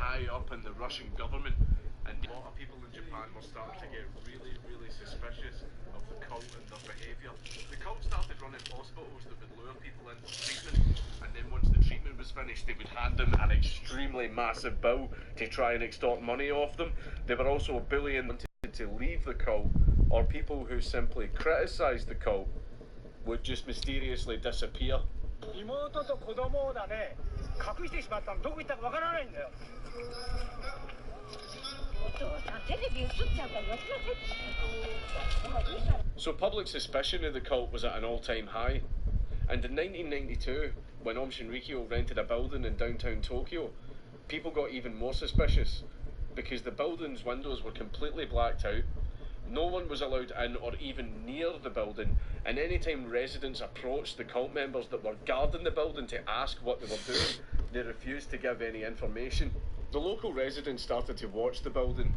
high up in the Russian government, and a lot of people in Japan were starting to get really, really suspicious of the cult and their behaviour. The cult started running hospitals that would lure people into treatment, and then once the treatment was finished, they would hand them an extremely massive bill to try and extort money off them. They were also bullying them to leave the cult, or people who simply criticised the cult would just mysteriously disappear. So public suspicion of the cult was at an all-time high, and in 1992, when Aum Shinrikyo rented a building in downtown Tokyo, people got even more suspicious, because the building's windows were completely blacked out, no one was allowed in or even near the building, and any time residents approached the cult members that were guarding the building to ask what they were doing, they refused to give any information. The local residents started to watch the building,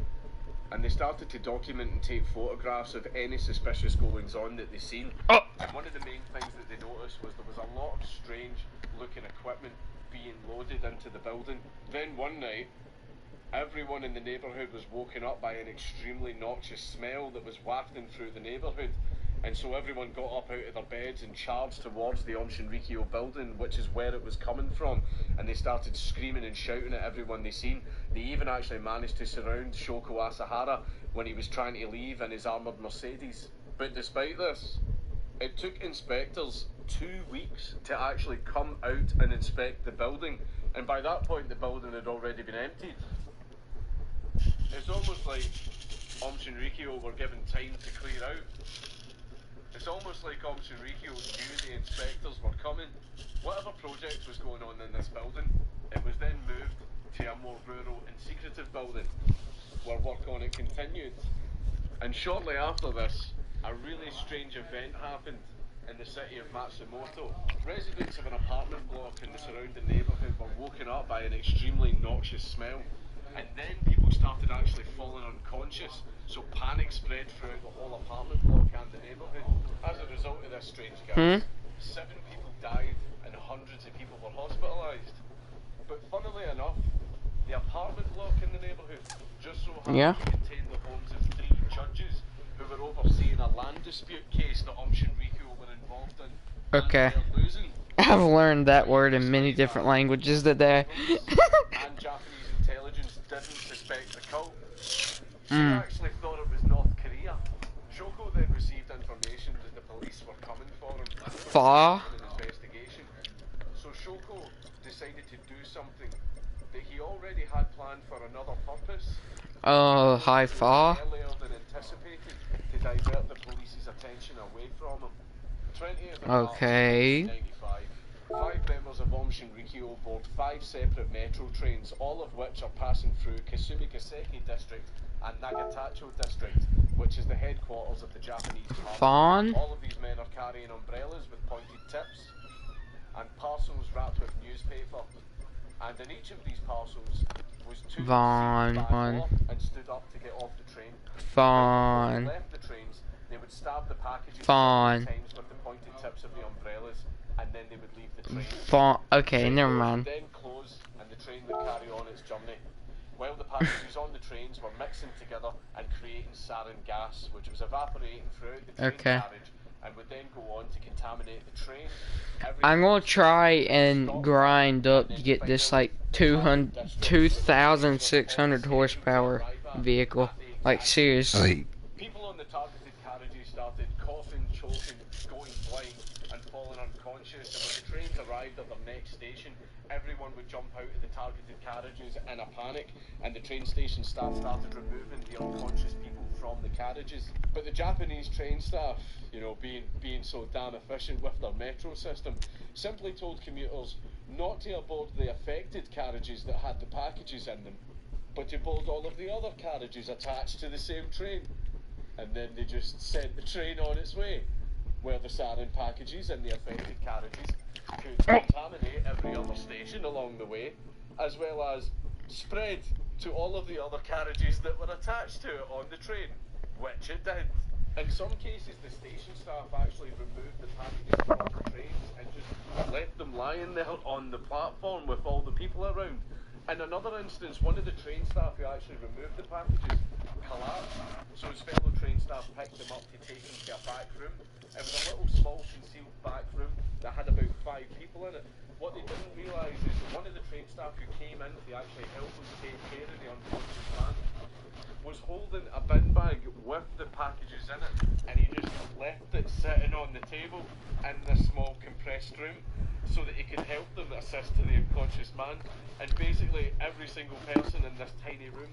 and they started to document and take photographs of any suspicious goings on that they seen. And one of the main things that they noticed was there was a lot of strange looking equipment being loaded into the building. Then one night, everyone in the neighbourhood was woken up by an extremely noxious smell that was wafting through the neighbourhood, and so everyone got up out of their beds and charged towards the Aum Shinrikyo building, which is where it was coming from, and they started screaming and shouting at everyone they seen. They even actually managed to surround Shoko Asahara when he was trying to leave in his armoured Mercedes. But despite this, it took inspectors 2 weeks to actually come out and inspect the building, and by that point the building had already been emptied. It's almost like Aum Shinrikyo were given time to clear out. It's almost like Aum Shinrikyo knew the inspectors were coming. Whatever project was going on in this building, it was then moved to a more rural and secretive building, where work on it continued. And shortly after this, a really strange event happened in the city of Matsumoto. Residents of an apartment block in the surrounding neighbourhood were woken up by an extremely noxious smell. And then people started actually falling unconscious, so panic spread throughout the whole apartment block and the neighbourhood. As a result of this strange gas, 7 people died and hundreds of people were hospitalised. But funnily enough, the apartment block in the neighbourhood just so happened to contain the homes of 3 judges who were overseeing a land dispute case that Aum Shinrikyo were involved in. Okay. I've learned that word in many different languages today. And Japanese intelligence didn't suspect the cult. They actually thought it was North Korea. Shoko then received information that the police were coming for him in an investigation. So Shoko decided to do something that he already had planned for another purpose. Earlier than anticipated, to divert the police's attention away from him. 20th of March 1995, 5 members of Aum Shinrikyo board 5 separate metro trains, all of which are passing through Kasumigaseki district and Nagatacho district, which is the headquarters of the Japanese army. All of these men are carrying umbrellas with pointed tips and parcels wrapped with newspaper. And in each of these parcels was 2 and stood up to get off the train. When they left the trains, they would stab the packages times with the pointed tips of the umbrellas, and then they would leave the train. Okay, never mind. Then close, and the train would carry on its journey. While the packages on the trains were mixing together and creating sarin gas, which was evaporating throughout the train carriage, and would then go on to contaminate the train. I'm gonna try and grind up to get this like 2,600 horsepower vehicle. Like seriously. People on the targeted carriages started coughing, choking, going blind, and falling unconscious. And when the trains arrived at their next station, everyone would jump out of the targeted carriages in a panic, and the train station staff started removing the unconscious people from the carriages. But the Japanese train staff, you know, being so damn efficient with their metro system, simply told commuters not to aboard the affected carriages that had the packages in them, but to board all of the other carriages attached to the same train. And then they just sent the train on its way, where the sarin packages in the affected carriages could contaminate every other station along the way, as well as spread to all of the other carriages that were attached to it on the train, which it did. In some cases, the station staff actually removed the packages from the trains and just left them lying there on the platform with all the people around. In another instance, one of the train staff who actually removed the packages collapsed, so his fellow train staff picked him up to take him to a back room. It was a little small concealed back room that had about 5 people in it. What they didn't realise is that one of the train staff who came in to actually help them take care of the unconscious man was holding a bin bag with the packages in it, and he just left it sitting on the table in this small compressed room so that he could help them assist to the unconscious man. And basically every single person in this tiny room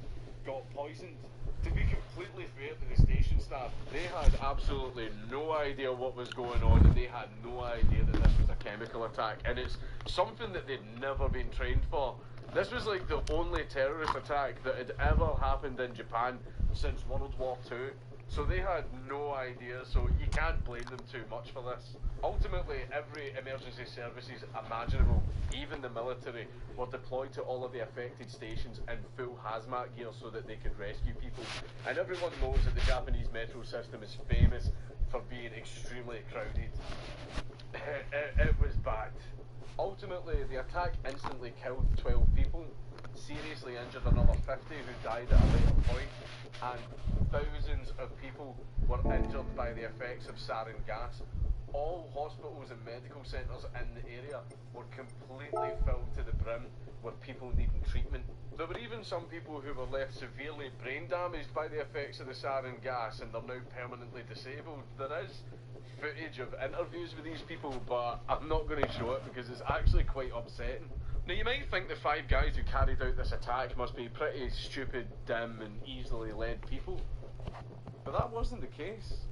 got poisoned. To be completely fair to the station staff, they had absolutely no idea what was going on, and they had no idea that this was a chemical attack, and it's something that they'd never been trained for. This was like the only terrorist attack that had ever happened in Japan since World War II. So they had no idea, so you can't blame them too much for this. Ultimately, every emergency services imaginable, even the military, were deployed to all of the affected stations in full hazmat gear so that they could rescue people. And everyone knows that the Japanese metro system is famous for being extremely crowded. It was bad. Ultimately, the attack instantly killed 12 people, seriously injured another 50 who died at a later point, and thousands of people were injured by the effects of sarin gas. All hospitals and medical centres in the area were completely filled to the brim with people needing treatment. There were even some people who were left severely brain damaged by the effects of the sarin gas, and they're now permanently disabled. There is footage of interviews with these people, but I'm not going to show it because it's actually quite upsetting. Now, you might think the 5 guys who carried out this attack must be pretty stupid, dim and easily led people, but that wasn't the case.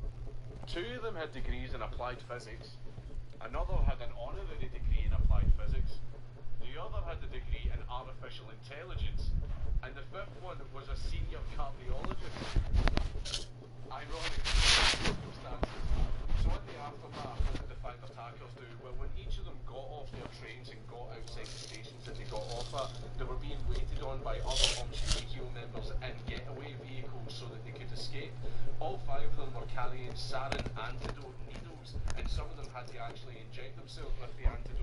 2 of them had degrees in applied physics, another had an honorary degree in applied physics, the other had a degree in artificial intelligence, and the 5th one was a senior cardiologist. Ironic circumstances. So in the aftermath, what did the 5 attackers do? Well, when each of them got off their trains and got outside the stations that they got off at, they were being waited on by other Omshirikyo members in getaway vehicles so that they could escape. All 5 of them were carrying sarin antidote needles, and some of them had to actually inject themselves with the antidote